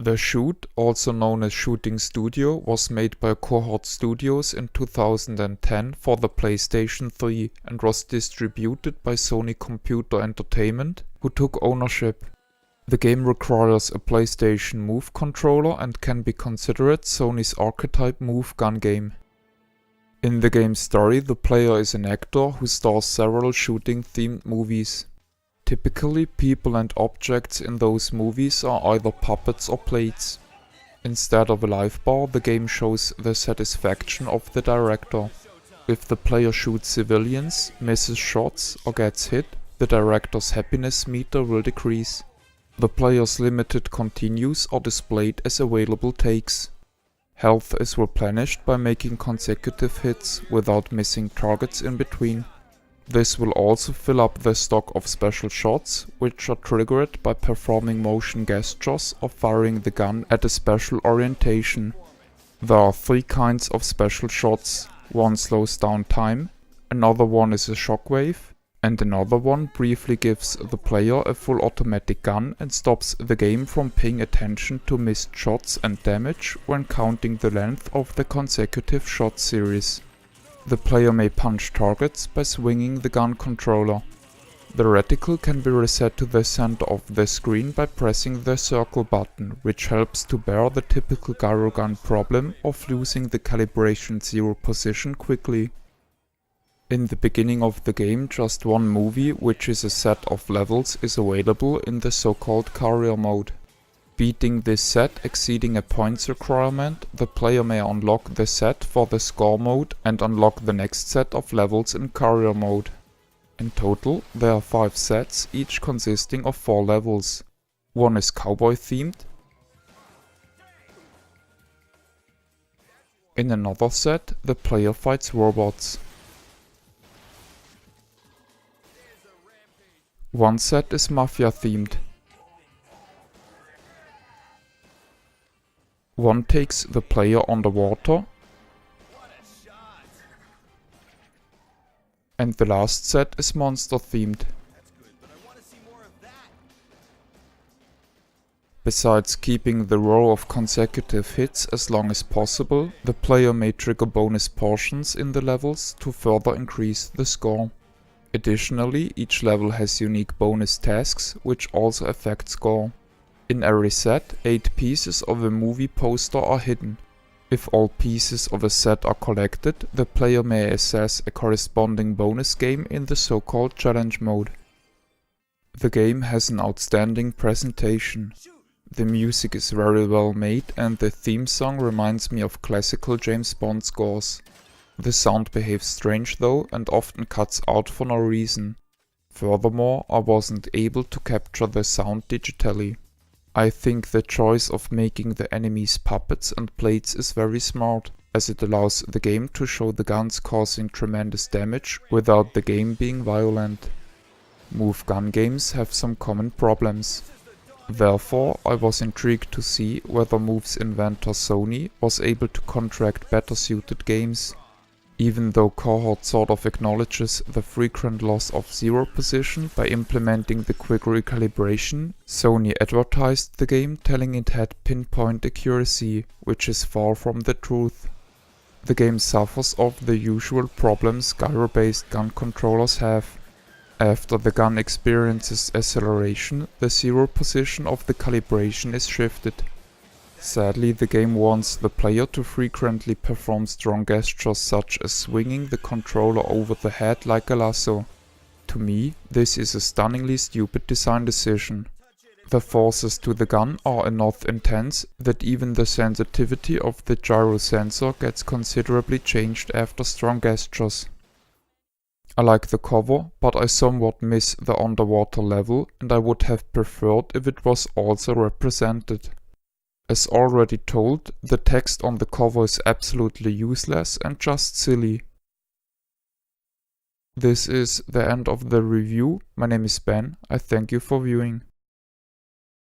The Shoot, also known as Shooting Studio, was made by Cohort Studios in 2010 for the PlayStation 3 and was distributed by Sony Computer Entertainment, who took ownership. The game requires a PlayStation Move controller and can be considered Sony's archetype move gun game. In the game's story, the player is an actor who stars several shooting-themed movies. Typically, people and objects in those movies are either puppets or plates. Instead of a life bar, the game shows the satisfaction of the director. If the player shoots civilians, misses shots, or gets hit, the director's happiness meter will decrease. The player's limited continues are displayed as available takes. Health is replenished by making consecutive hits without missing targets in between. This will also fill up the stock of special shots, which are triggered by performing motion gestures or firing the gun at a special orientation. There are 3 kinds of special shots. One slows down time, another one is a shockwave, and another one briefly gives the player a full automatic gun and stops the game from paying attention to missed shots and damage when counting the length of the consecutive shot series. The player may punch targets by swinging the gun controller. The reticle can be reset to the center of the screen by pressing the circle button, which helps to bear the typical gyro gun problem of losing the calibration 0 position quickly. In the beginning of the game, just one movie, which is a set of levels, is available in the so-called career mode. Beating this set exceeding a points requirement, the player may unlock the set for the score mode and unlock the next set of levels in career mode. In total, there are 5 sets, each consisting of 4 levels. One is cowboy themed. In another set, the player fights robots. One set is mafia themed. One takes the player underwater, and the last set is monster themed. Besides keeping the row of consecutive hits as long as possible, the player may trigger bonus portions in the levels to further increase the score. Additionally, each level has unique bonus tasks, which also affect score. In every set, 8 pieces of a movie poster are hidden. If all pieces of a set are collected, the player may assess a corresponding bonus game in the so-called challenge mode. The game has an outstanding presentation. The music is very well made and the theme song reminds me of classical James Bond scores. The sound behaves strange though and often cuts out for no reason. Furthermore, I wasn't able to capture the sound digitally. I think the choice of making the enemies puppets and plates is very smart, as it allows the game to show the guns causing tremendous damage without the game being violent. Move gun games have some common problems. Therefore, I was intrigued to see whether Move's inventor Sony was able to contract better suited games. Even though Cohort sort of acknowledges the frequent loss of 0 position by implementing the quick recalibration, Sony advertised the game telling it had pinpoint accuracy, which is far from the truth. The game suffers of the usual problems gyro-based gun controllers have. After the gun experiences acceleration, the 0 position of the calibration is shifted. Sadly, the game wants the player to frequently perform strong gestures such as swinging the controller over the head like a lasso. To me, this is a stunningly stupid design decision. The forces to the gun are enough intense that even the sensitivity of the gyro sensor gets considerably changed after strong gestures. I like the cover, but I somewhat miss the underwater level and I would have preferred if it was also represented. As already told, the text on the cover is absolutely useless and just silly. This is the end of the review. My name is Ben. I thank you for viewing.